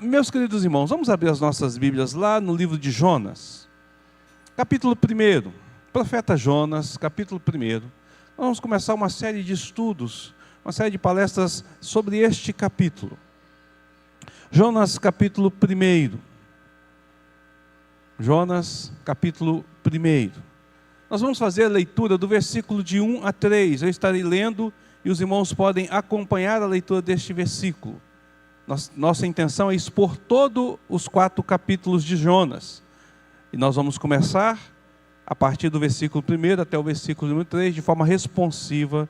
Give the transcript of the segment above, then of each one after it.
Meus queridos irmãos, vamos abrir as nossas Bíblias lá no livro de Jonas. Capítulo 1, profeta Jonas, capítulo 1. Nós vamos começar uma série de estudos, uma série de palestras sobre este capítulo. Jonas, capítulo 1. Jonas, capítulo 1. Nós vamos fazer a leitura do versículo de 1 a 3. Eu estarei lendo e os irmãos podem acompanhar a leitura deste versículo. Nossa intenção é expor todos os 4 capítulos de Jonas. E nós vamos começar a partir do versículo 1 até o versículo número 3, de forma responsiva,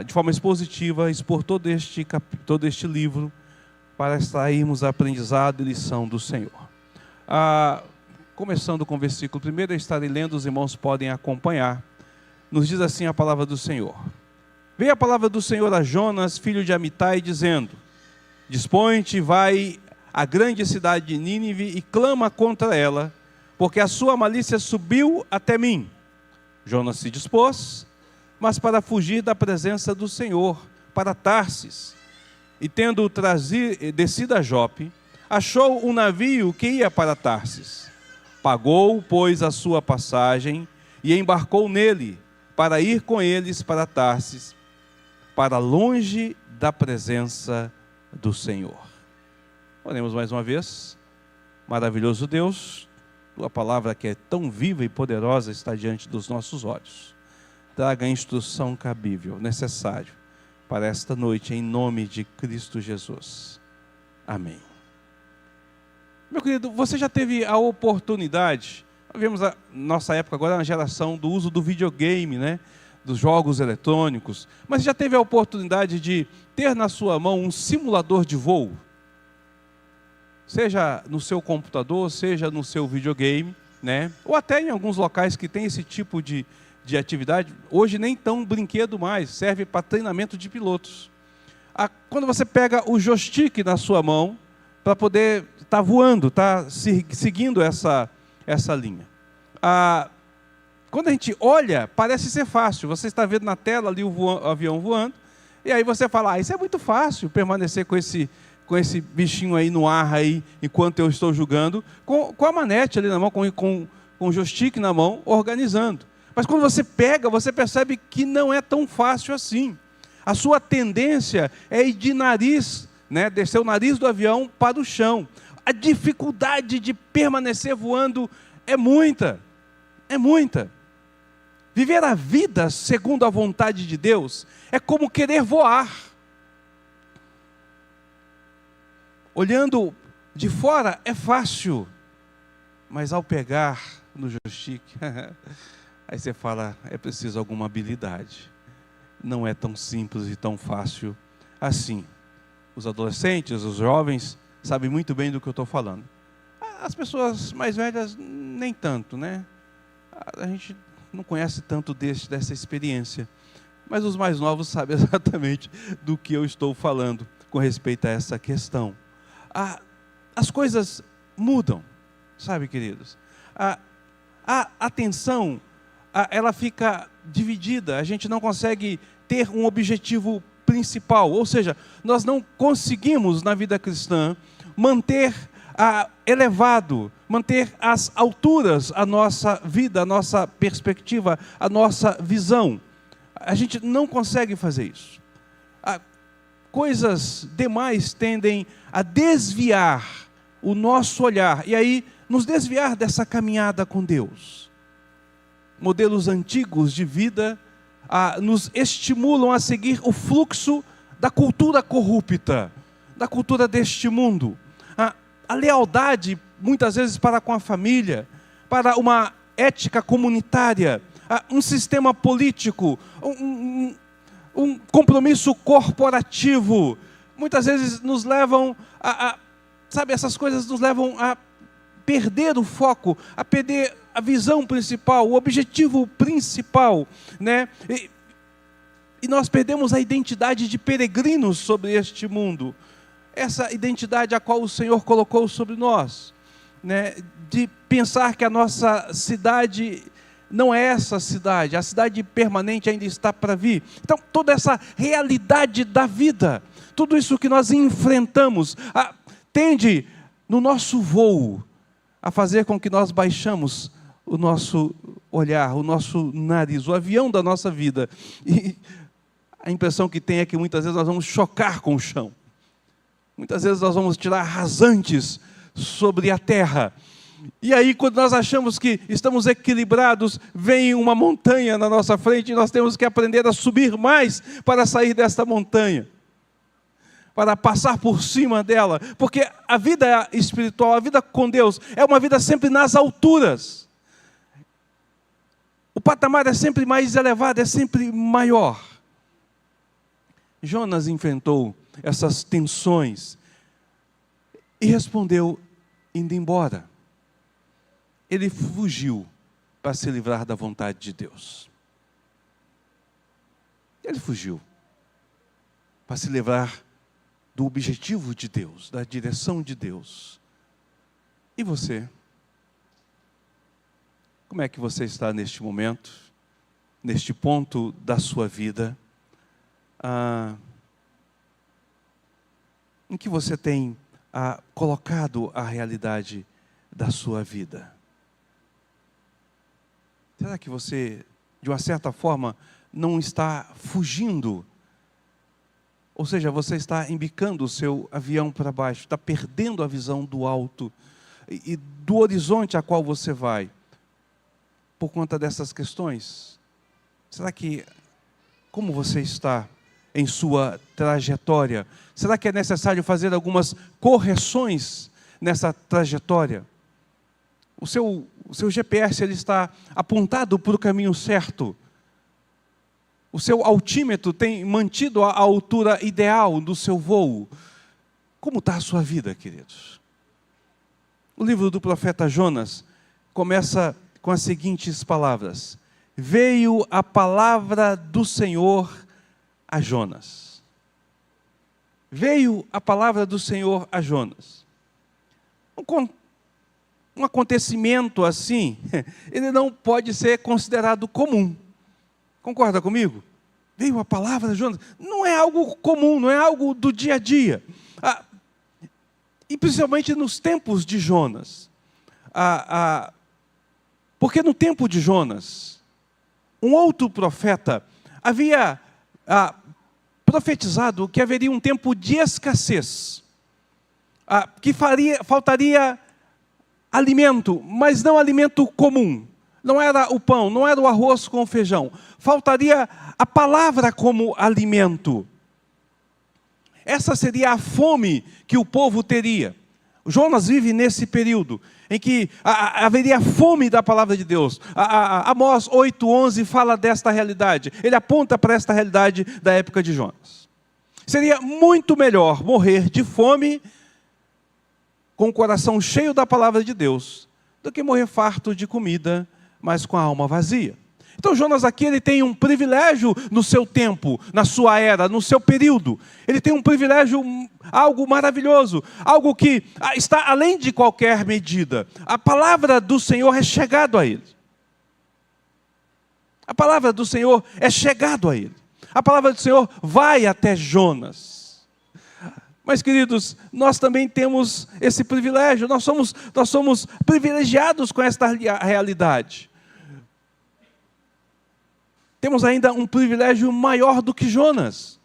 de forma expositiva, expor todo este livro para extrairmos aprendizado e lição do Senhor. Começando com o versículo 1, eu estarei lendo, os irmãos podem acompanhar. Nos diz assim a palavra do Senhor. Veio a palavra do Senhor a Jonas, filho de Amitai, dizendo: Dispõe-te, vai à grande cidade de Nínive e clama contra ela, porque a sua malícia subiu até mim. Jonas se dispôs, mas para fugir da presença do Senhor, para Tarsis. E tendo descido a Jope, achou um navio que ia para Tarsis. Pagou, pois, a sua passagem e embarcou nele, para ir com eles para Tarsis, para longe da presença do Senhor. Oremos mais uma vez. Maravilhoso Deus, tua palavra que é tão viva e poderosa está diante dos nossos olhos. Traga a instrução cabível, necessário para esta noite, em nome de Cristo Jesus. Amém. Meu querido, você já teve a oportunidade, nós vemos a nossa época agora na geração do uso do videogame, né? Dos jogos eletrônicos, mas já teve a oportunidade de ter na sua mão um simulador de voo? Seja no seu computador, seja no seu videogame, né? Ou até em alguns locais que tem esse tipo de atividade. Hoje nem tão brinquedo mais, serve para treinamento de pilotos. Quando você pega o joystick na sua mão, para poder estar voando, seguindo essa linha. Quando a gente olha, parece ser fácil. Você está vendo na tela ali o avião voando, e aí você fala, isso é muito fácil, permanecer com esse bichinho aí no ar, aí, enquanto eu estou jogando, com a manete ali na mão, com o joystick na mão, organizando. Mas quando você pega, você percebe que não é tão fácil assim. A sua tendência é ir de nariz, né, descer o nariz do avião para o chão. A dificuldade de permanecer voando é muita. É muita. Viver a vida segundo a vontade de Deus é como querer voar. Olhando de fora é fácil, mas ao pegar no joystick, aí você fala, é preciso alguma habilidade. Não é tão simples e tão fácil assim. Os adolescentes, os jovens, sabem muito bem do que eu estou falando. As pessoas mais velhas, nem tanto, né? A gente não conhece tanto dessa experiência, mas os mais novos sabem exatamente do que eu estou falando com respeito a essa questão. As coisas mudam, sabe, queridos? A atenção, ela fica dividida, a gente não consegue ter um objetivo principal, ou seja, nós não conseguimos na vida cristã manter elevado, manter às alturas a nossa vida, a nossa perspectiva, a nossa visão. A gente não consegue fazer isso. Coisas demais tendem a desviar o nosso olhar, e aí nos desviar dessa caminhada com Deus. Modelos antigos de vida nos estimulam a seguir o fluxo da cultura corrupta, da cultura deste mundo. A lealdade, muitas vezes, para com a família, para uma ética comunitária, um sistema político, um compromisso corporativo, muitas vezes nos levam sabe, essas coisas nos levam a perder o foco, a perder a visão principal, o objetivo principal, né? E nós perdemos a identidade de peregrinos sobre este mundo. Essa identidade a qual o Senhor colocou sobre nós, né? De pensar que a nossa cidade não é essa cidade, a cidade permanente ainda está para vir. Então, toda essa realidade da vida, tudo isso que nós enfrentamos, tende, no nosso voo, a fazer com que nós baixamos o nosso olhar, o nosso nariz, o avião da nossa vida. E a impressão que tem é que muitas vezes nós vamos chocar com o chão. Muitas vezes nós vamos tirar rasantes sobre a terra. E aí, quando nós achamos que estamos equilibrados, vem uma montanha na nossa frente e nós temos que aprender a subir mais para sair desta montanha, para passar por cima dela, porque a vida espiritual, a vida com Deus, é uma vida sempre nas alturas. O patamar é sempre mais elevado, é sempre maior. Jonas enfrentou essas tensões e respondeu indo embora. Ele fugiu para se livrar da vontade de Deus. Ele fugiu para se livrar do objetivo de Deus, da direção de Deus. E você? Como é que você está neste momento, neste ponto da sua vida, em que você tem colocado a realidade da sua vida? Será que você, de uma certa forma, não está fugindo? Ou seja, você está embicando o seu avião para baixo, está perdendo a visão do alto e do horizonte a qual você vai, por conta dessas questões? Será que, como você está em sua trajetória? Será que é necessário fazer algumas correções nessa trajetória? O seu GPS ele está apontado para o caminho certo? O seu altímetro tem mantido a altura ideal do seu voo? Como está a sua vida, queridos? O livro do profeta Jonas começa com as seguintes palavras: veio a palavra do Senhor a Jonas. Veio a palavra do Senhor a Jonas. Um acontecimento assim, ele não pode ser considerado comum. Concorda comigo? Veio a palavra de Jonas. Não é algo comum, não é algo do dia a dia. E principalmente nos tempos de Jonas. Porque no tempo de Jonas, um outro profeta havia profetizado que haveria um tempo de escassez. Que faltaria alimento, mas não alimento comum. Não era o pão, não era o arroz com o feijão. Faltaria a palavra como alimento. Essa seria a fome que o povo teria. Jonas vive nesse período em que haveria fome da palavra de Deus. Amós 8:11 fala desta realidade. Ele aponta para esta realidade da época de Jonas. Seria muito melhor morrer de fome com o coração cheio da palavra de Deus do que morrer farto de comida, mas com a alma vazia. Então Jonas aqui ele tem um privilégio no seu tempo, na sua era, no seu período. Ele tem um privilégio, algo maravilhoso, algo que está além de qualquer medida. A palavra do Senhor é chegado a ele. A palavra do Senhor é chegado a ele. A palavra do Senhor vai até Jonas. Mas, queridos, nós também temos esse privilégio, nós somos privilegiados com esta realidade. Temos ainda um privilégio maior do que Jonas,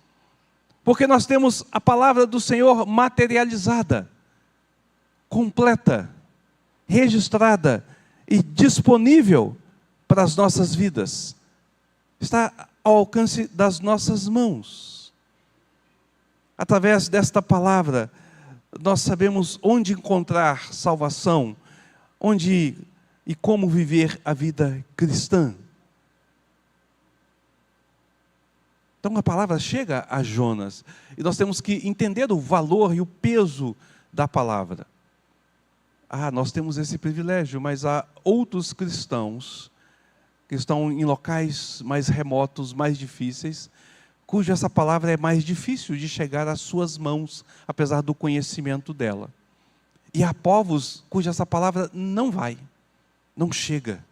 porque nós temos a palavra do Senhor materializada, completa, registrada e disponível para as nossas vidas. Está ao alcance das nossas mãos. Através desta palavra, nós sabemos onde encontrar salvação, onde e como viver a vida cristã. Então a palavra chega a Jonas, e nós temos que entender o valor e o peso da palavra. Nós temos esse privilégio, mas há outros cristãos que estão em locais mais remotos, mais difíceis, cuja essa palavra é mais difícil de chegar às suas mãos, apesar do conhecimento dela. E há povos cuja essa palavra não vai, não chega,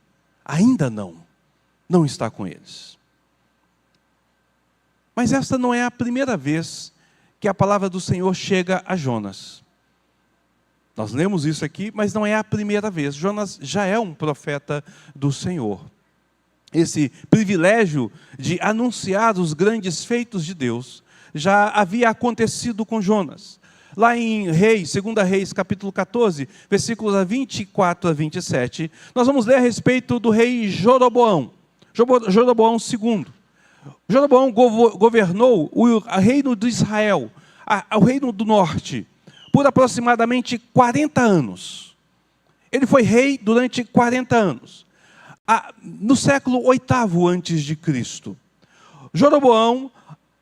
ainda não está com eles. Mas esta não é a primeira vez que a palavra do Senhor chega a Jonas. Nós lemos isso aqui, mas não é a primeira vez. Jonas já é um profeta do Senhor. Esse privilégio de anunciar os grandes feitos de Deus já havia acontecido com Jonas. Lá em Reis, 2 Reis, capítulo 14, versículos 24 a 27, nós vamos ler a respeito do rei Jeroboão. Jeroboão II. Jeroboão governou o reino de Israel, o reino do norte, por aproximadamente 40 anos. Ele foi rei durante 40 anos. No século 8º antes de Cristo. Jeroboão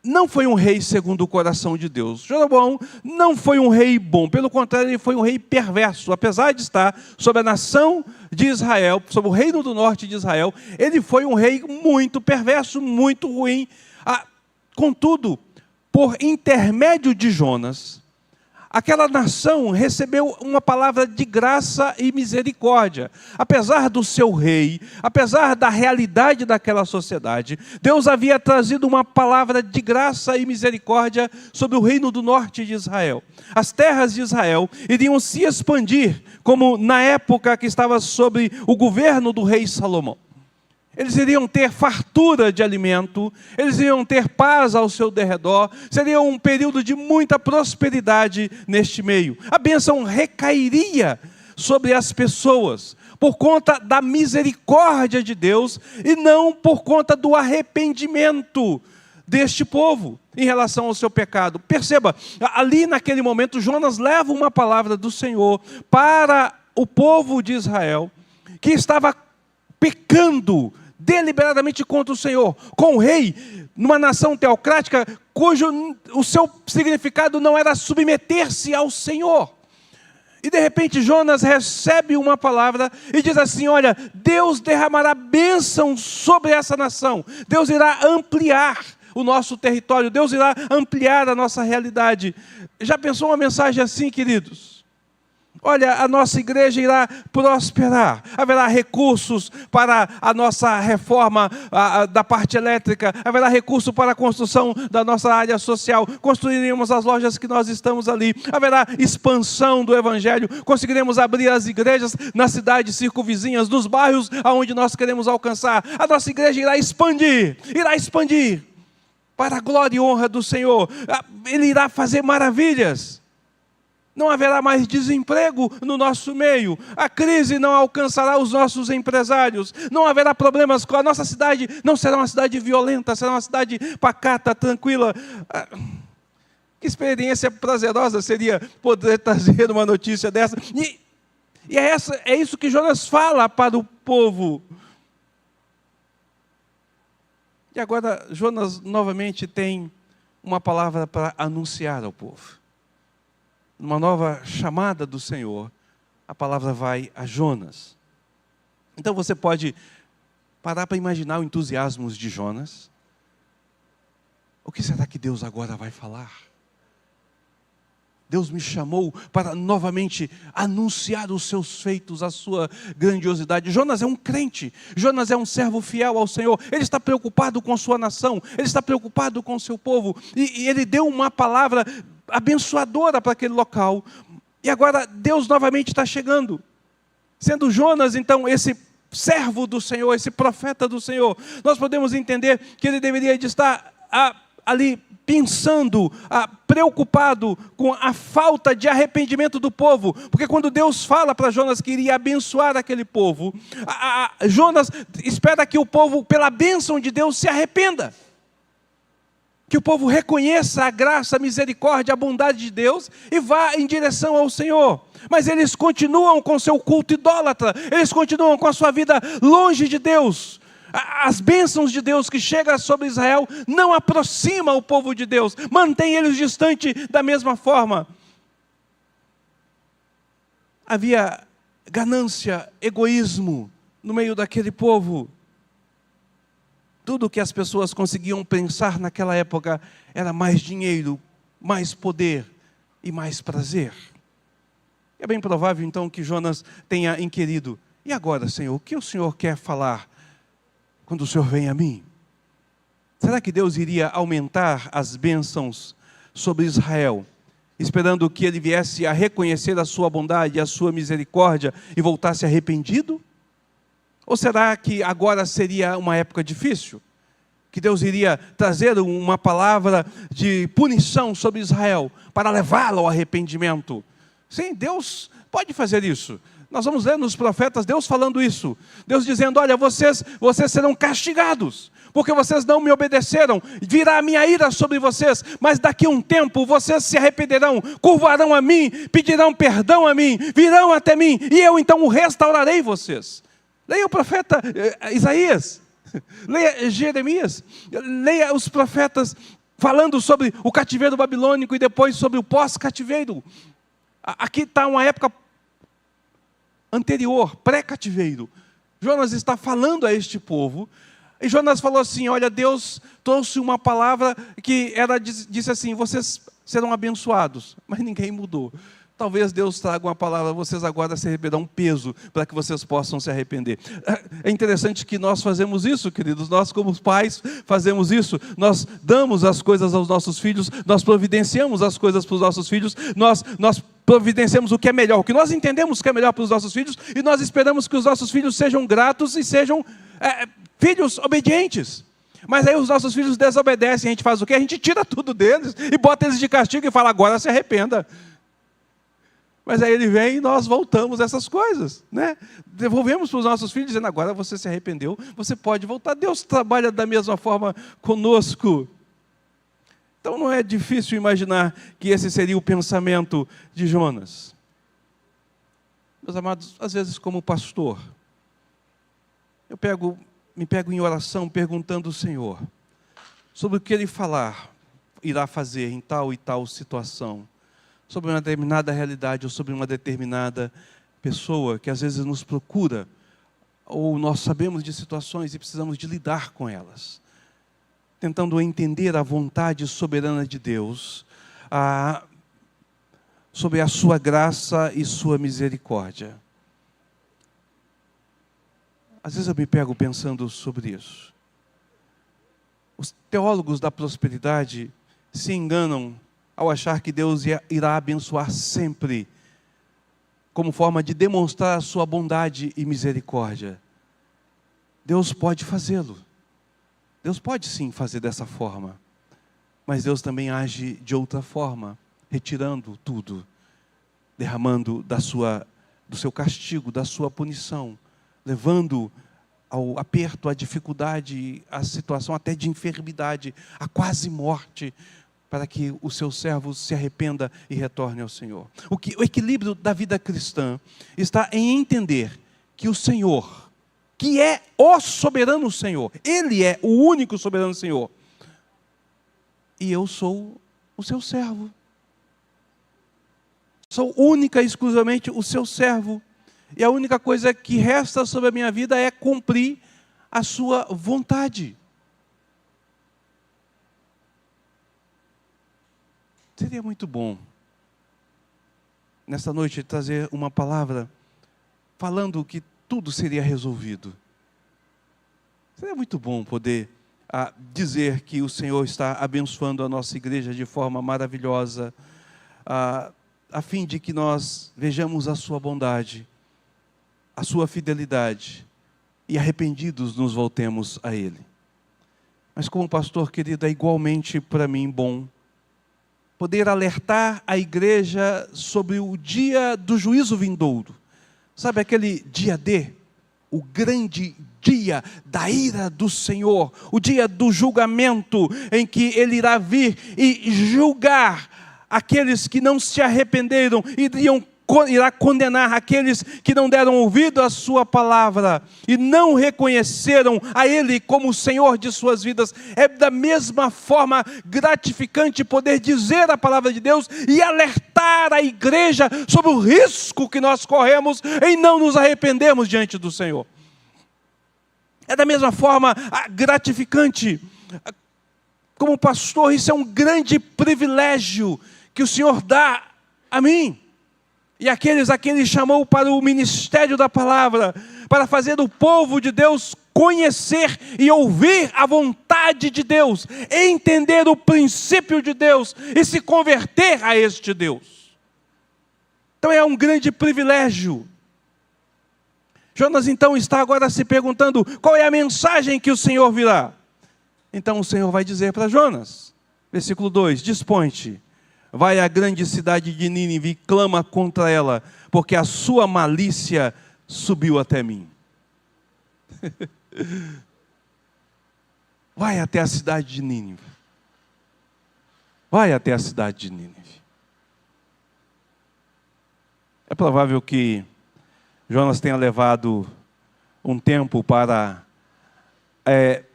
não foi um rei segundo o coração de Deus. Jeroboão não foi um rei bom, pelo contrário, ele foi um rei perverso. Apesar de estar sobre a nação de Israel, sobre o reino do norte de Israel, ele foi um rei muito perverso, muito ruim. Contudo, por intermédio de Jonas, aquela nação recebeu uma palavra de graça e misericórdia. Apesar do seu rei, apesar da realidade daquela sociedade, Deus havia trazido uma palavra de graça e misericórdia sobre o reino do norte de Israel. As terras de Israel iriam se expandir, como na época que estava sob o governo do rei Salomão. Eles iriam ter fartura de alimento, eles iriam ter paz ao seu derredor, seria um período de muita prosperidade neste meio. A bênção recairia sobre as pessoas, por conta da misericórdia de Deus, e não por conta do arrependimento deste povo em relação ao seu pecado. Perceba, ali naquele momento, Jonas leva uma palavra do Senhor para o povo de Israel, que estava pecando deliberadamente contra o Senhor, com o rei, numa nação teocrática, cujo o seu significado não era submeter-se ao Senhor. E de repente Jonas recebe uma palavra e diz assim: olha, Deus derramará bênção sobre essa nação, Deus irá ampliar o nosso território, Deus irá ampliar a nossa realidade. Já pensou uma mensagem assim, queridos? Olha, a nossa igreja irá prosperar, haverá recursos para a nossa reforma da parte elétrica, haverá recurso para a construção da nossa área social, construiremos as lojas que nós estamos ali, haverá expansão do evangelho, conseguiremos abrir as igrejas nas cidades circunvizinhas, nos bairros aonde nós queremos alcançar. A nossa igreja irá expandir para a glória e honra do Senhor. Ele irá fazer maravilhas. Não haverá mais desemprego no nosso meio. A crise não alcançará os nossos empresários. Não haverá problemas com a nossa cidade. Não será uma cidade violenta, será uma cidade pacata, tranquila. Que experiência prazerosa seria poder trazer uma notícia dessa. E é isso que Jonas fala para o povo. E agora Jonas novamente tem uma palavra para anunciar ao povo. Numa nova chamada do Senhor, a palavra vai a Jonas. Então você pode parar para imaginar o entusiasmo de Jonas. O que será que Deus agora vai falar? Deus me chamou para novamente anunciar os seus feitos, a sua grandiosidade. Jonas é um crente, Jonas é um servo fiel ao Senhor. Ele está preocupado com sua nação, ele está preocupado com o seu povo. E ele deu uma palavra abençoadora para aquele local. E agora Deus novamente está chegando. Sendo Jonas, então, esse servo do Senhor, esse profeta do Senhor, nós podemos entender que ele deveria de estar ali pensando, preocupado com a falta de arrependimento do povo, porque quando Deus fala para Jonas que iria abençoar aquele povo, Jonas espera que o povo, pela bênção de Deus, se arrependa. Que o povo reconheça a graça, a misericórdia, a bondade de Deus e vá em direção ao Senhor. Mas eles continuam com seu culto idólatra, eles continuam com a sua vida longe de Deus. As bênçãos de Deus que chegam sobre Israel não aproximam o povo de Deus, mantém eles distantes da mesma forma. Havia ganância, egoísmo no meio daquele povo. Tudo que as pessoas conseguiam pensar naquela época era mais dinheiro, mais poder e mais prazer. É bem provável então que Jonas tenha inquirido: e agora, Senhor, o que o Senhor quer falar quando o Senhor vem a mim? Será que Deus iria aumentar as bênçãos sobre Israel esperando que ele viesse a reconhecer a sua bondade, a sua misericórdia e voltasse arrependido? Ou será que agora seria uma época difícil? Que Deus iria trazer uma palavra de punição sobre Israel para levá-lo ao arrependimento? Sim, Deus pode fazer isso. Nós vamos ler nos profetas Deus falando isso. Deus dizendo, olha, vocês serão castigados, porque vocês não me obedeceram. Virá a minha ira sobre vocês, mas daqui a um tempo vocês se arrependerão, curvarão a mim, pedirão perdão a mim, virão até mim, e eu então restaurarei vocês. Leia o profeta Isaías, leia Jeremias, leia os profetas falando sobre o cativeiro babilônico e depois sobre o pós-cativeiro. Aqui está uma época anterior, pré-cativeiro. Jonas está falando a este povo, e Jonas falou assim, olha, Deus trouxe uma palavra que disse assim, vocês serão abençoados, mas ninguém mudou. Talvez Deus traga uma palavra, vocês agora se arrependerão, um peso, para que vocês possam se arrepender. É interessante que nós fazemos isso, queridos, nós como pais fazemos isso, nós damos as coisas aos nossos filhos, nós providenciamos as coisas para os nossos filhos, nós providenciamos o que é melhor, o que nós entendemos que é melhor para os nossos filhos, e nós esperamos que os nossos filhos sejam gratos e sejam filhos obedientes. Mas aí os nossos filhos desobedecem, a gente faz o quê? A gente tira tudo deles e bota eles de castigo e fala, agora se arrependa. Mas aí ele vem e nós voltamos essas coisas, né? Devolvemos para os nossos filhos, dizendo, agora você se arrependeu, você pode voltar. Deus trabalha da mesma forma conosco. Então não é difícil imaginar que esse seria o pensamento de Jonas. Meus amados, às vezes como pastor, eu me pego em oração perguntando ao Senhor, sobre o que Ele irá fazer em tal e tal situação, sobre uma determinada realidade ou sobre uma determinada pessoa que às vezes nos procura, ou nós sabemos de situações e precisamos de lidar com elas, tentando entender a vontade soberana de Deus, sobre a sua graça e sua misericórdia. Às vezes eu me pego pensando sobre isso. Os teólogos da prosperidade se enganam ao achar que Deus irá abençoar sempre, como forma de demonstrar a sua bondade e misericórdia. Deus pode fazê-lo. Deus pode sim fazer dessa forma. Mas Deus também age de outra forma, retirando tudo, derramando do seu castigo, da sua punição, levando ao aperto, à dificuldade, à situação até de enfermidade, à quase morte, para que o seu servo se arrependa e retorne ao Senhor. O equilíbrio da vida cristã está em entender que o Senhor, que é o soberano Senhor, Ele é o único soberano Senhor, e eu sou o seu servo. Sou única e exclusivamente o seu servo, e a única coisa que resta sobre a minha vida é cumprir a sua vontade. Seria muito bom, nesta noite, trazer uma palavra falando que tudo seria resolvido. Seria muito bom poder dizer que o Senhor está abençoando a nossa igreja de forma maravilhosa, a fim de que nós vejamos a sua bondade, a sua fidelidade, e arrependidos nos voltemos a Ele. Mas como pastor querido, é igualmente para mim bom poder alertar a igreja sobre o dia do juízo vindouro. Sabe aquele dia D? O grande dia da ira do Senhor, o dia do julgamento, em que Ele irá vir e julgar aqueles que não se arrependeram, irá condenar aqueles que não deram ouvido à sua palavra e não reconheceram a Ele como o Senhor de suas vidas. É da mesma forma gratificante poder dizer a palavra de Deus e alertar a igreja sobre o risco que nós corremos em não nos arrependermos diante do Senhor. É da mesma forma gratificante. Como pastor, isso é um grande privilégio que o Senhor dá a mim e aqueles a quem Ele chamou para o ministério da palavra, para fazer do povo de Deus conhecer e ouvir a vontade de Deus, entender o princípio de Deus e se converter a este Deus. Então é um grande privilégio. Jonas então está agora se perguntando qual é a mensagem que o Senhor virá. Então o Senhor vai dizer para Jonas, versículo 2, dispõe-te, vai à grande cidade de Nínive e clama contra ela, porque a sua malícia subiu até mim. Vai até a cidade de Nínive. Vai até a cidade de Nínive. É provável que Jonas tenha levado um tempo para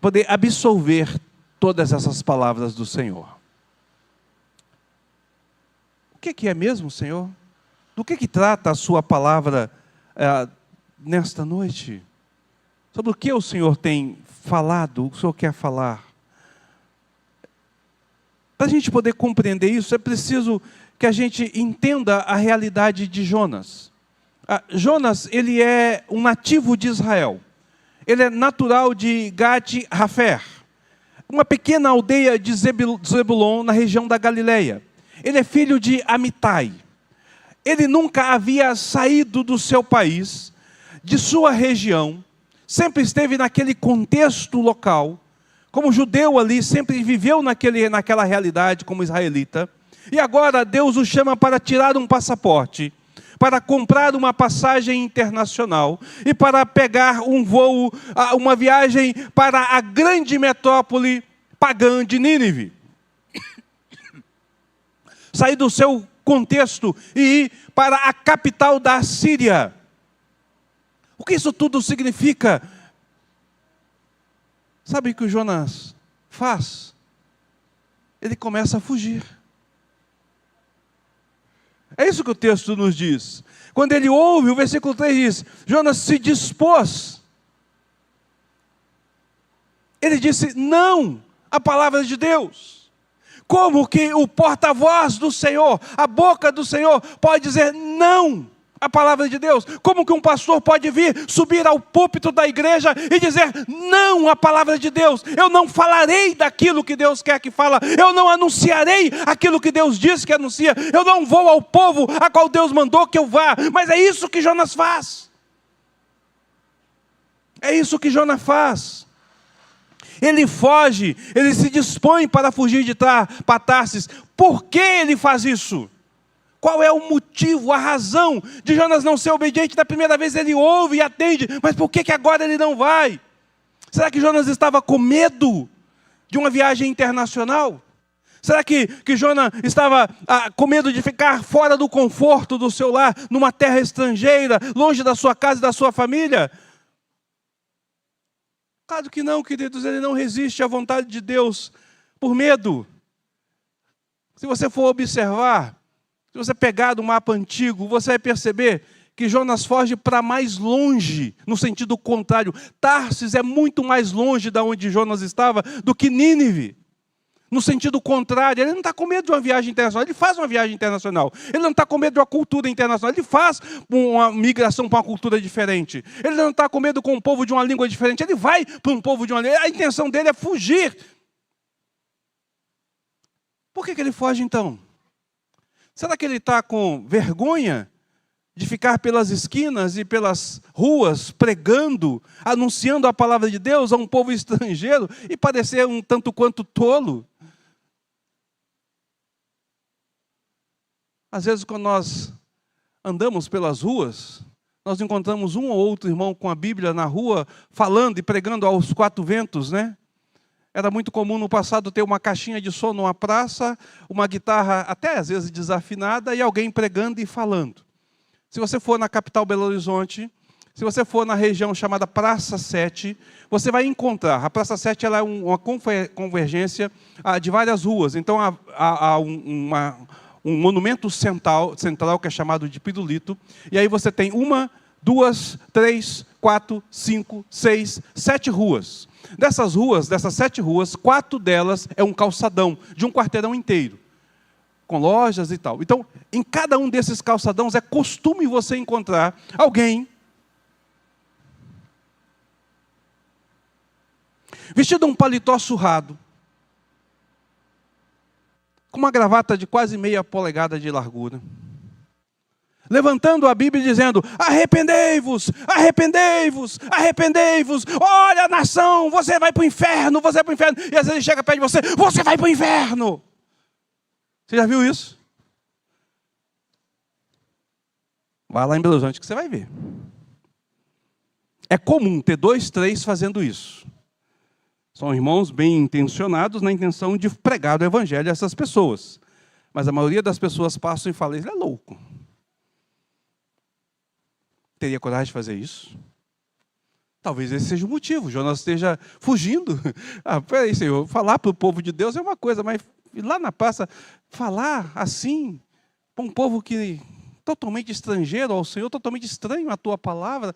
poder absorver todas essas palavras do Senhor. O que é mesmo, Senhor? Do que trata a sua palavra nesta noite? Sobre o que o Senhor tem falado, o Senhor quer falar? Para a gente poder compreender isso, é preciso que a gente entenda a realidade de Jonas. Jonas, ele é um nativo de Israel. Ele é natural de Gat-Hefer, uma pequena aldeia de Zebulon, na região da Galileia. Ele é filho de Amitai. Ele nunca havia saído do seu país, de sua região, sempre esteve naquele contexto local, como judeu ali, sempre viveu naquela realidade como israelita. E agora Deus o chama para tirar um passaporte, para comprar uma passagem internacional e para pegar um voo, uma viagem para a grande metrópole pagã de Nínive. Sair do seu contexto e ir para a capital da Síria. O que isso tudo significa? Sabe o que o Jonas faz? Ele começa a fugir. É isso que o texto nos diz. Quando ele ouve, o versículo 3 diz, Jonas se dispôs. Ele disse não à palavra de Deus. Como que o porta-voz do Senhor, a boca do Senhor, pode dizer não à palavra de Deus? Como que um pastor pode vir, subir ao púlpito da igreja e dizer não à palavra de Deus? Eu não falarei daquilo que Deus quer que fala. Eu não anunciarei aquilo que Deus diz que anuncia. Eu não vou ao povo a qual Deus mandou que eu vá. Mas é isso que Jonas faz. É isso que Jonas faz. Ele foge, ele se dispõe para fugir de para Tarsis. Por que ele faz isso? Qual é o motivo, a razão de Jonas não ser obediente? Da primeira vez ele ouve e atende, mas por que agora ele não vai? Será que Jonas estava com medo de uma viagem internacional? Será que Jonas estava com medo de ficar fora do conforto do seu lar, numa terra estrangeira, longe da sua casa e da sua família? Claro que não, queridos, ele não resiste à vontade de Deus por medo. Se você for observar, se você pegar do mapa antigo, você vai perceber que Jonas foge para mais longe, no sentido contrário. Tarsis é muito mais longe de onde Jonas estava do que Nínive. No sentido contrário, ele não está com medo de uma viagem internacional, ele faz uma viagem internacional. Ele não está com medo de uma cultura internacional, ele faz uma migração para uma cultura diferente. Ele não está com medo com um povo de uma língua diferente, ele vai para um povo de uma língua. A intenção dele é fugir. Por que ele foge então? Será que ele está com vergonha de ficar pelas esquinas e pelas ruas pregando, anunciando a palavra de Deus a um povo estrangeiro e parecer um tanto quanto tolo? Às vezes, quando nós andamos pelas ruas, nós encontramos um ou outro irmão com a Bíblia na rua, falando e pregando aos quatro ventos, né? Era muito comum no passado ter uma caixinha de som numa praça, uma guitarra até às vezes desafinada e alguém pregando e falando. Se você for na capital Belo Horizonte, se você for na região chamada Praça 7, você vai encontrar. A Praça 7 ela é uma convergência de várias ruas. Então há um monumento central que é chamado de Pirulito. E aí você tem 1, 2, 3, 4, 5, 6, 7 ruas. Dessas 7 ruas, 4 delas é um calçadão de um quarteirão inteiro, com lojas e tal. Então, em cada um desses calçadões é costume você encontrar alguém vestido um paletó surrado, com uma gravata de quase meia polegada de largura, levantando a Bíblia e dizendo: arrependei-vos, arrependei-vos, arrependei-vos, olha nação, você vai para o inferno, você vai para o inferno. E às vezes ele chega perto de você: você vai para o inferno. Você já viu isso? Vai lá em Belo Horizonte que você vai ver. É comum ter 2, 3 fazendo isso. São irmãos bem intencionados na intenção de pregar o evangelho a essas pessoas. Mas a maioria das pessoas passam e falam: ele é louco. Teria coragem de fazer isso? Talvez esse seja o motivo. Jonas esteja fugindo. Peraí, Senhor, falar para o povo de Deus é uma coisa, mas lá na praça, falar assim, para um povo que totalmente estrangeiro ao Senhor, totalmente estranho à tua palavra,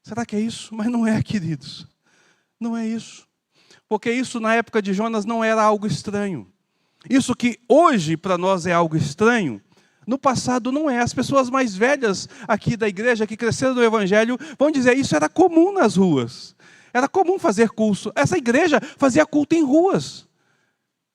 será que é isso? Mas não é, queridos. Não é isso. Porque isso na época de Jonas não era algo estranho. Isso que hoje para nós é algo estranho, no passado não é. As pessoas mais velhas aqui da igreja, que cresceram no evangelho, vão dizer: isso era comum nas ruas. Era comum fazer culto. Essa igreja fazia culto em ruas.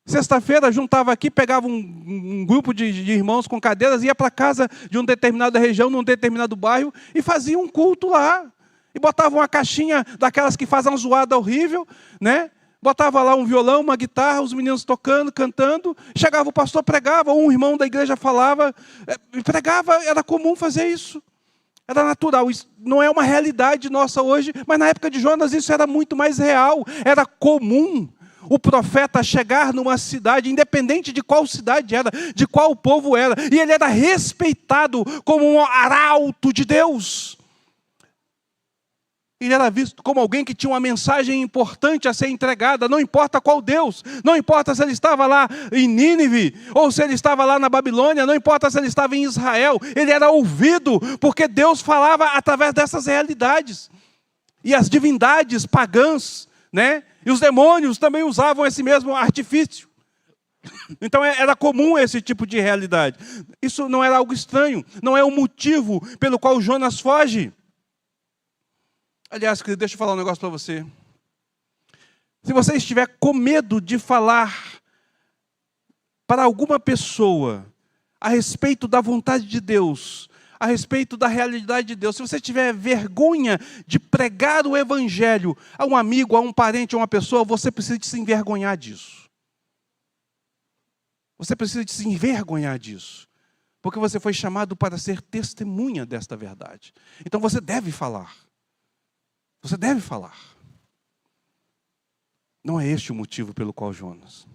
Sexta-feira juntava aqui, pegava um grupo de irmãos com cadeiras, ia para casa de uma determinada região, num determinado bairro, e fazia um culto lá. E botava uma caixinha daquelas que fazem uma zoada horrível, né? Botava lá um violão, uma guitarra, os meninos tocando, cantando. Chegava o pastor, pregava, ou um irmão da igreja falava, pregava. Era comum fazer isso. Era natural. Isso não é uma realidade nossa hoje, mas na época de Jonas isso era muito mais real. Era comum o profeta chegar numa cidade, independente de qual cidade era, de qual povo era, e ele era respeitado como um arauto de Deus. Ele era visto como alguém que tinha uma mensagem importante a ser entregada, não importa qual Deus, não importa se ele estava lá em Nínive, ou se ele estava lá na Babilônia, não importa se ele estava em Israel, ele era ouvido, porque Deus falava através dessas realidades. E as divindades pagãs, né? E os demônios também usavam esse mesmo artifício. Então era comum esse tipo de realidade. Isso não era algo estranho, não é o motivo pelo qual Jonas foge. Aliás, querido, deixa eu falar um negócio para você. Se você estiver com medo de falar para alguma pessoa a respeito da vontade de Deus, a respeito da realidade de Deus, se você tiver vergonha de pregar o evangelho a um amigo, a um parente, a uma pessoa, você precisa de se envergonhar disso. Você precisa de se envergonhar disso. Porque você foi chamado para ser testemunha desta verdade. Então você deve falar. Você deve falar. Não é este o motivo pelo qual Jonas.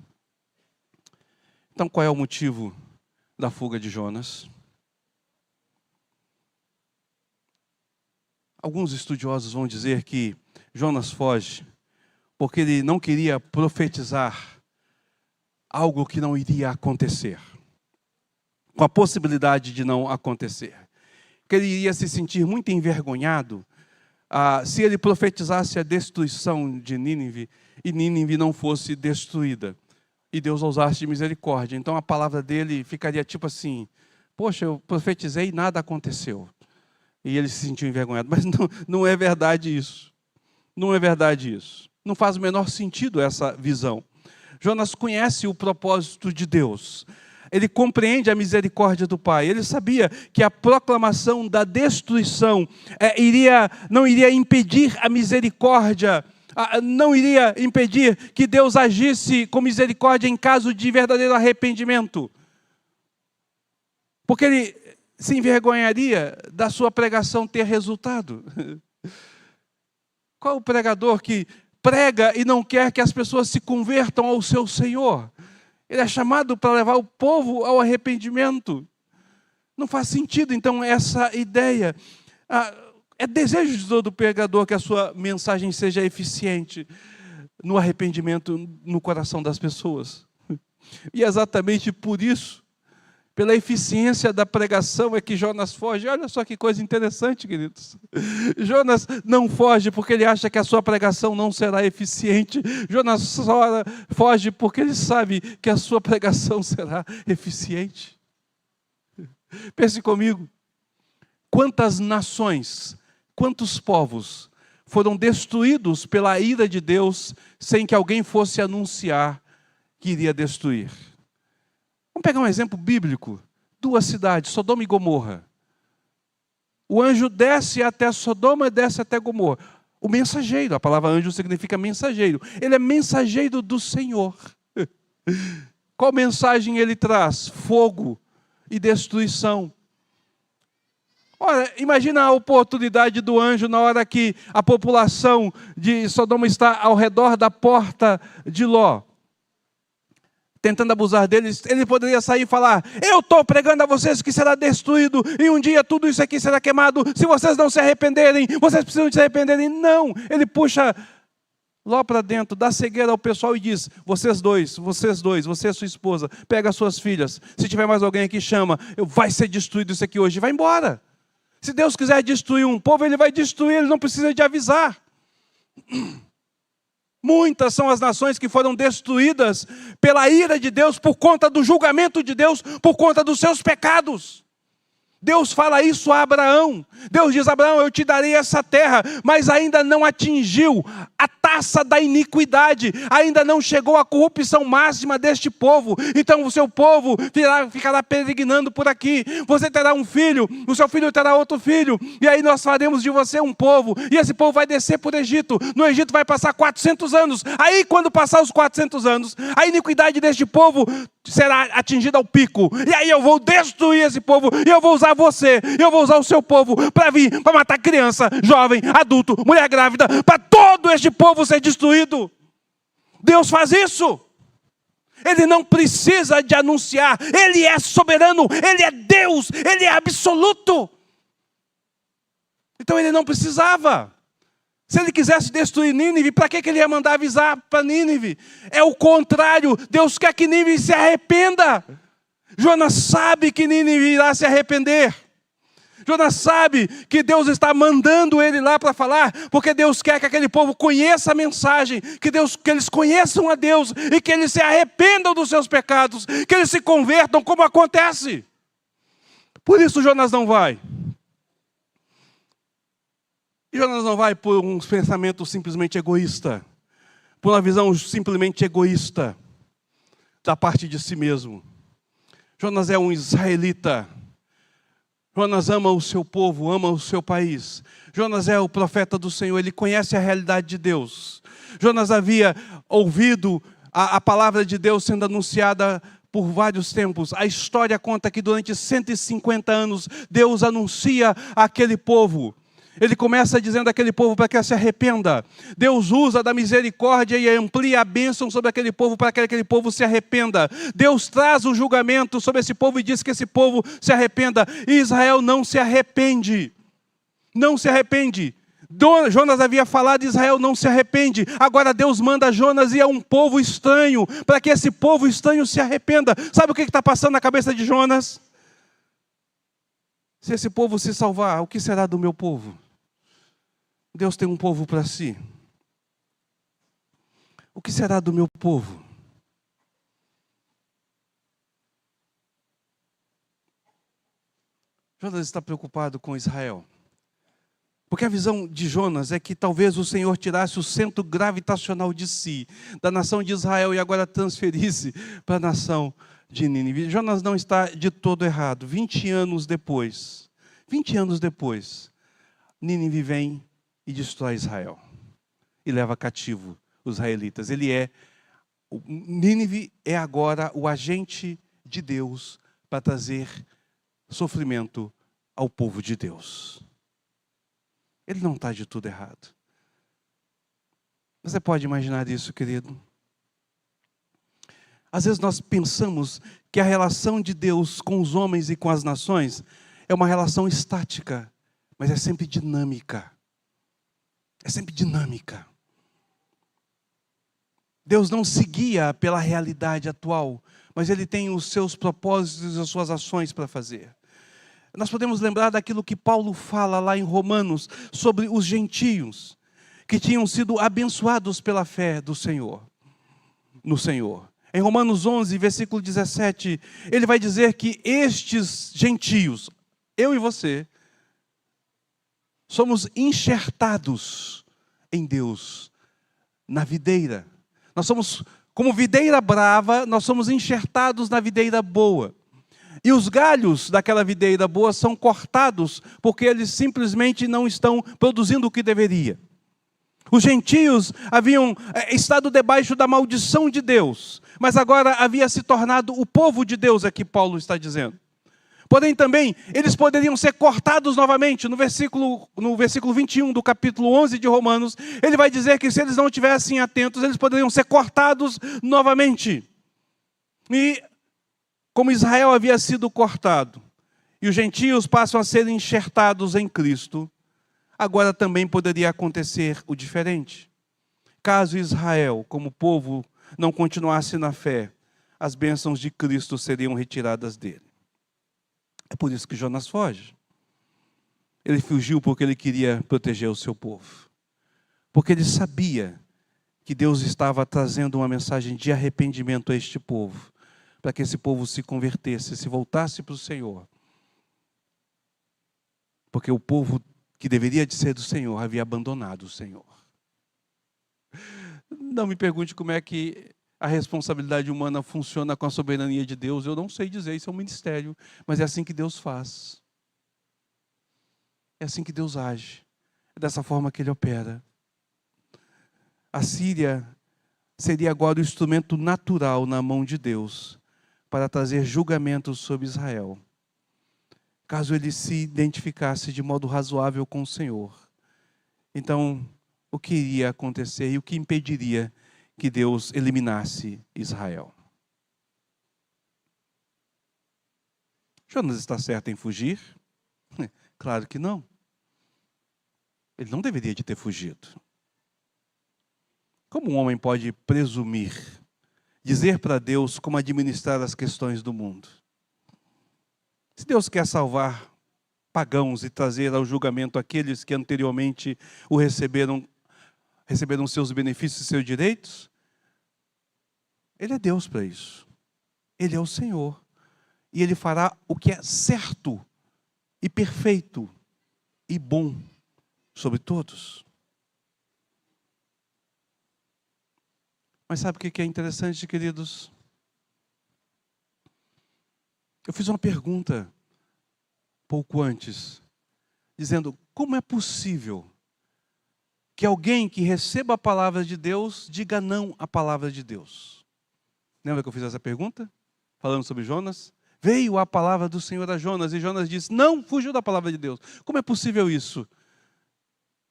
Então qual é o motivo da fuga de Jonas? Alguns estudiosos vão dizer que Jonas foge porque ele não queria profetizar algo que não iria acontecer, com a possibilidade de não acontecer. Que ele iria se sentir muito envergonhado se ele profetizasse a destruição de Nínive e Nínive não fosse destruída e Deus usasse de misericórdia. Então a palavra dele ficaria tipo assim: poxa, eu profetizei e nada aconteceu. E ele se sentiu envergonhado. Mas não é verdade isso. Não é verdade isso. Não faz o menor sentido essa visão. Jonas conhece o propósito de Deus. Ele compreende a misericórdia do Pai. Ele sabia que a proclamação da destruição não iria impedir a misericórdia, não iria impedir que Deus agisse com misericórdia em caso de verdadeiro arrependimento. Porque ele se envergonharia da sua pregação ter resultado. Qual o pregador que prega e não quer que as pessoas se convertam ao seu Senhor? Ele é chamado para levar o povo ao arrependimento. Não faz sentido, então, essa ideia. É desejo de todo pregador que a sua mensagem seja eficiente no arrependimento no coração das pessoas. E é exatamente por isso, pela eficiência da pregação, é que Jonas foge. Olha só que coisa interessante, queridos. Jonas não foge porque ele acha que a sua pregação não será eficiente. Jonas só foge porque ele sabe que a sua pregação será eficiente. Pense comigo. Quantas nações, quantos povos foram destruídos pela ira de Deus, sem que alguém fosse anunciar que iria destruir. Vamos pegar um exemplo bíblico. 2 cidades, Sodoma e Gomorra. O anjo desce até Sodoma e desce até Gomorra. O mensageiro, a palavra anjo significa mensageiro. Ele é mensageiro do Senhor. Qual mensagem ele traz? Fogo e destruição. Ora, imagina a oportunidade do anjo na hora que a população de Sodoma está ao redor da porta de Ló, tentando abusar deles. Ele poderia sair e falar: eu estou pregando a vocês que será destruído, e um dia tudo isso aqui será queimado, se vocês não se arrependerem, vocês precisam se arrependerem. Não, ele puxa Ló para dentro, dá cegueira ao pessoal e diz: vocês dois, você e sua esposa, pega as suas filhas, se tiver mais alguém aqui, chama, vai ser destruído isso aqui hoje, vai embora. Se Deus quiser destruir um povo, Ele vai destruir, Ele não precisa de avisar. Muitas são as nações que foram destruídas pela ira de Deus, por conta do julgamento de Deus, por conta dos seus pecados. Deus fala isso a Abraão. Deus diz: Abraão, eu te darei essa terra, mas ainda não atingiu a taça da iniquidade, ainda não chegou a corrupção máxima deste povo. Então o seu povo ficará peregrinando por aqui. Você terá um filho, o seu filho terá outro filho, e aí nós faremos de você um povo, e esse povo vai descer por Egito. No Egito vai passar 400 anos. Aí quando passar os 400 anos, a iniquidade deste povo será atingida ao pico. E aí eu vou destruir esse povo, e eu vou usar você, eu vou usar o seu povo para vir, para matar criança, jovem, adulto, mulher grávida, para todo este povo ser destruído. Deus faz isso. Ele não precisa de anunciar. Ele é soberano, Ele é Deus, Ele é absoluto. Então Ele não precisava. Se Ele quisesse destruir Nínive, para que Ele ia mandar avisar para Nínive? É o contrário. Deus quer que Nínive se arrependa. Jonas sabe que Nínive irá se arrepender. Jonas sabe que Deus está mandando ele lá para falar, porque Deus quer que aquele povo conheça a mensagem, que eles conheçam a Deus e que eles se arrependam dos seus pecados, que eles se convertam, como acontece. Por isso Jonas não vai. E Jonas não vai por um pensamento simplesmente egoísta, por uma visão simplesmente egoísta da parte de si mesmo. Jonas é um israelita. Jonas ama o seu povo, ama o seu país. Jonas é o profeta do Senhor, ele conhece a realidade de Deus. Jonas havia ouvido a palavra de Deus sendo anunciada por vários tempos. A história conta que durante 150 anos, Deus anuncia àquele povo. Ele começa dizendo àquele povo para que se arrependa. Deus usa da misericórdia e amplia a bênção sobre aquele povo para que aquele povo se arrependa. Deus traz o julgamento sobre esse povo e diz que esse povo se arrependa. E Israel não se arrepende. Não se arrepende. Jonas havia falado e Israel não se arrepende. Agora Deus manda Jonas ir a um povo estranho para que esse povo estranho se arrependa. Sabe o que está passando na cabeça de Jonas? Se esse povo se salvar, o que será do meu povo? Deus tem um povo para si. O que será do meu povo? Jonas está preocupado com Israel. Porque a visão de Jonas é que talvez o Senhor tirasse o centro gravitacional de si, da nação de Israel, e agora transferisse para a nação de Nínive. Jonas não está de todo errado. 20 anos depois, Nínive vem e destrói Israel. E leva cativo os israelitas. Nínive é agora o agente de Deus para trazer sofrimento ao povo de Deus. Ele não está de tudo errado. Você pode imaginar isso, querido? Às vezes nós pensamos que a relação de Deus com os homens e com as nações é uma relação estática, mas é sempre dinâmica. É sempre dinâmica. Deus não se guia pela realidade atual, mas Ele tem os seus propósitos e as suas ações para fazer. Nós podemos lembrar daquilo que Paulo fala lá em Romanos, sobre os gentios, que tinham sido abençoados pela fé do Senhor, no Senhor. Em Romanos 11, versículo 17, ele vai dizer que estes gentios, eu e você, somos enxertados em Deus, na videira. Nós somos, como videira brava, nós somos enxertados na videira boa. E os galhos daquela videira boa são cortados, porque eles simplesmente não estão produzindo o que deveria. Os gentios haviam estado debaixo da maldição de Deus, mas agora havia se tornado o povo de Deus, é que Paulo está dizendo. Porém também, eles poderiam ser cortados novamente. No versículo 21 do capítulo 11 de Romanos, ele vai dizer que se eles não estivessem atentos, eles poderiam ser cortados novamente. E como Israel havia sido cortado, e os gentios passam a ser enxertados em Cristo, agora também poderia acontecer o diferente. Caso Israel, como povo, não continuasse na fé, as bênçãos de Cristo seriam retiradas dele. É por isso que Jonas foge. Ele fugiu porque ele queria proteger o seu povo. Porque ele sabia que Deus estava trazendo uma mensagem de arrependimento a este povo, para que esse povo se convertesse, se voltasse para o Senhor. Porque o povo que deveria de ser do Senhor havia abandonado o Senhor. Não me pergunte como é que a responsabilidade humana funciona com a soberania de Deus. Eu não sei dizer, isso é um mistério, mas é assim que Deus faz. É assim que Deus age. É dessa forma que Ele opera. A Síria seria agora o instrumento natural na mão de Deus para trazer julgamentos sobre Israel, caso ele se identificasse de modo razoável com o Senhor. Então, o que iria acontecer e o que impediria que Deus eliminasse Israel? Jonas está certo em fugir? Claro que não. Ele não deveria de ter fugido. Como um homem pode presumir, dizer para Deus como administrar as questões do mundo? Se Deus quer salvar pagãos e trazer ao julgamento aqueles que anteriormente o receberam seus benefícios e seus direitos, Ele é Deus para isso. Ele é o Senhor. E Ele fará o que é certo e perfeito e bom sobre todos. Mas sabe o que é interessante, queridos? Eu fiz uma pergunta pouco antes, dizendo: como é possível que alguém que receba a palavra de Deus diga não à palavra de Deus? Lembra que eu fiz essa pergunta? Falando sobre Jonas? Veio a palavra do Senhor a Jonas e Jonas disse: não, fugiu da palavra de Deus. Como é possível isso?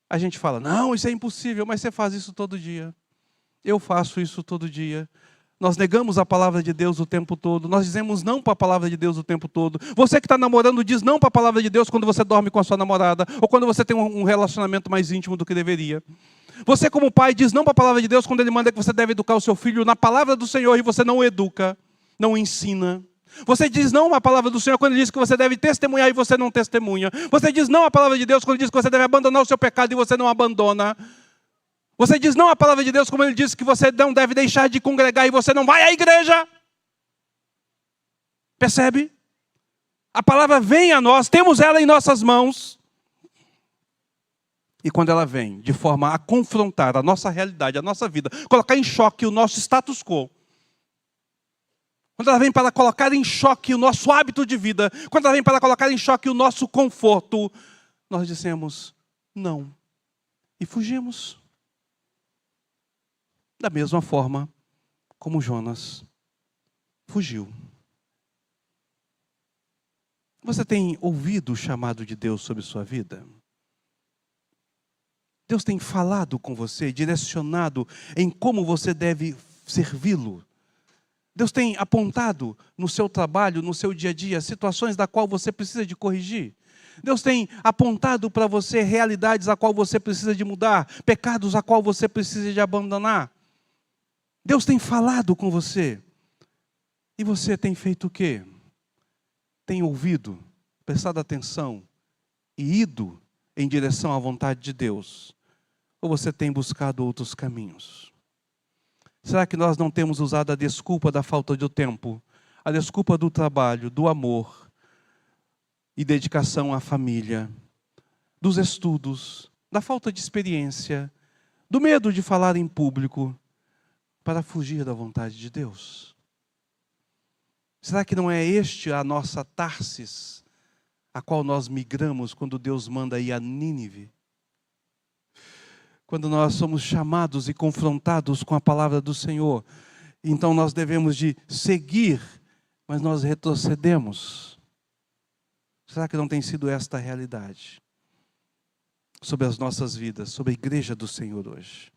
A gente fala: não, isso é impossível, mas você faz isso todo dia. Eu faço isso todo dia. Nós negamos a palavra de Deus o tempo todo. Nós dizemos não para a palavra de Deus o tempo todo. Você que está namorando diz não para a palavra de Deus quando você dorme com a sua namorada, ou quando você tem um relacionamento mais íntimo do que deveria. Você como pai diz não para a palavra de Deus quando Ele manda que você deve educar o seu filho na palavra do Senhor e você não o educa, não o ensina. Você diz não à palavra do Senhor quando Ele diz que você deve testemunhar e você não testemunha. Você diz não à palavra de Deus quando Ele diz que você deve abandonar o seu pecado e você não abandona. Você diz não à palavra de Deus como Ele disse que você não deve deixar de congregar e você não vai à igreja. Percebe? A palavra vem a nós, temos ela em nossas mãos. E quando ela vem de forma a confrontar a nossa realidade, a nossa vida, colocar em choque o nosso status quo, quando ela vem para colocar em choque o nosso hábito de vida, quando ela vem para colocar em choque o nosso conforto, nós dissemos não e fugimos. Da mesma forma como Jonas fugiu. Você tem ouvido o chamado de Deus sobre sua vida? Deus tem falado com você, direcionado em como você deve servi-lo. Deus tem apontado no seu trabalho, no seu dia a dia, situações da qual você precisa de corrigir. Deus tem apontado para você realidades a qual você precisa de mudar, pecados a qual você precisa de abandonar. Deus tem falado com você. E você tem feito o quê? Tem ouvido, prestado atenção e ido em direção à vontade de Deus? Ou você tem buscado outros caminhos? Será que nós não temos usado a desculpa da falta de tempo, a desculpa do trabalho, do amor e dedicação à família, dos estudos, da falta de experiência, do medo de falar em público, para fugir da vontade de Deus? Será que não é este a nossa Tarsis, a qual nós migramos quando Deus manda ir a Nínive? Quando nós somos chamados e confrontados com a palavra do Senhor, então nós devemos de seguir, mas nós retrocedemos. Será que não tem sido esta a realidade sobre as nossas vidas, sobre a igreja do Senhor hoje?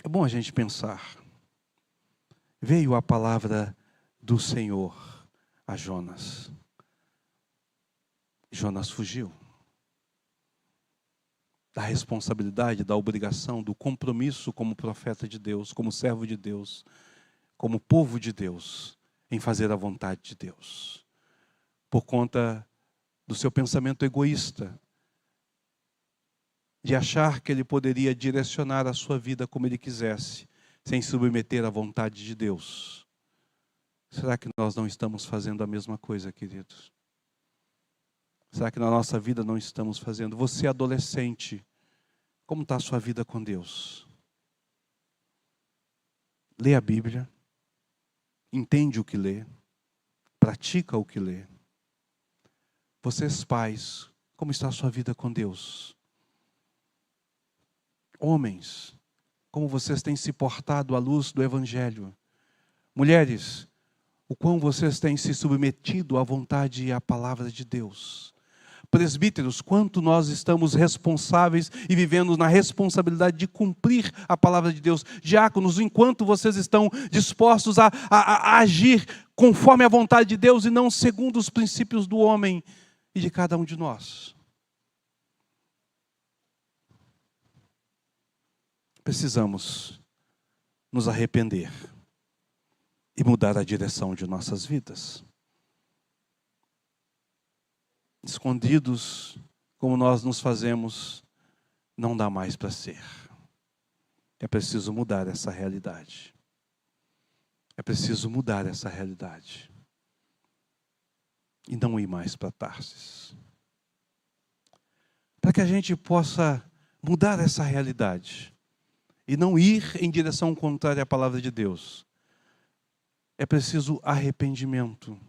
É bom a gente pensar. Veio a palavra do Senhor a Jonas. Jonas fugiu da responsabilidade, da obrigação, do compromisso como profeta de Deus, como servo de Deus, como povo de Deus, em fazer a vontade de Deus, por conta do seu pensamento egoísta, de achar que ele poderia direcionar a sua vida como ele quisesse, sem submeter à vontade de Deus. Será que nós não estamos fazendo a mesma coisa, queridos? Será que na nossa vida não estamos fazendo? Você adolescente, como está a sua vida com Deus? Lê a Bíblia, entende o que lê, pratica o que lê. Vocês pais, como está a sua vida com Deus? Homens, como vocês têm se portado à luz do Evangelho? Mulheres, o quão vocês têm se submetido à vontade e à palavra de Deus? Presbíteros, quanto nós estamos responsáveis e vivendo na responsabilidade de cumprir a palavra de Deus? Diáconos, enquanto vocês estão dispostos a agir conforme a vontade de Deus e não segundo os princípios do homem e de cada um de nós? Precisamos nos arrepender e mudar a direção de nossas vidas. Escondidos como nós nos fazemos, não dá mais para ser. É preciso mudar essa realidade. É preciso mudar essa realidade. E não ir mais para Tarsis. Para que a gente possa mudar essa realidade e não ir em direção contrária à palavra de Deus, é preciso arrependimento.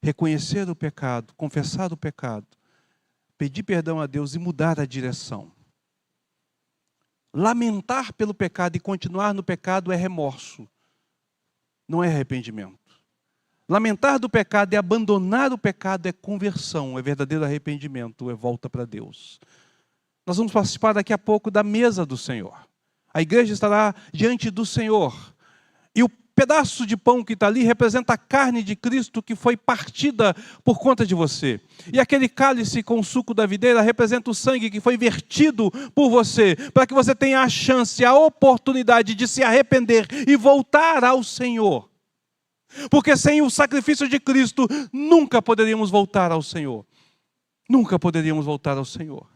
Reconhecer o pecado, confessar o pecado, pedir perdão a Deus e mudar a direção. Lamentar pelo pecado e continuar no pecado é remorso, não é arrependimento. Lamentar do pecado e abandonar o pecado é conversão, é verdadeiro arrependimento, é volta para Deus. Nós vamos participar daqui a pouco da mesa do Senhor. A igreja estará diante do Senhor. E o pedaço de pão que está ali representa a carne de Cristo que foi partida por conta de você. E aquele cálice com o suco da videira representa o sangue que foi vertido por você, para que você tenha a chance, a oportunidade de se arrepender e voltar ao Senhor. Porque sem o sacrifício de Cristo, nunca poderíamos voltar ao Senhor. Nunca poderíamos voltar ao Senhor.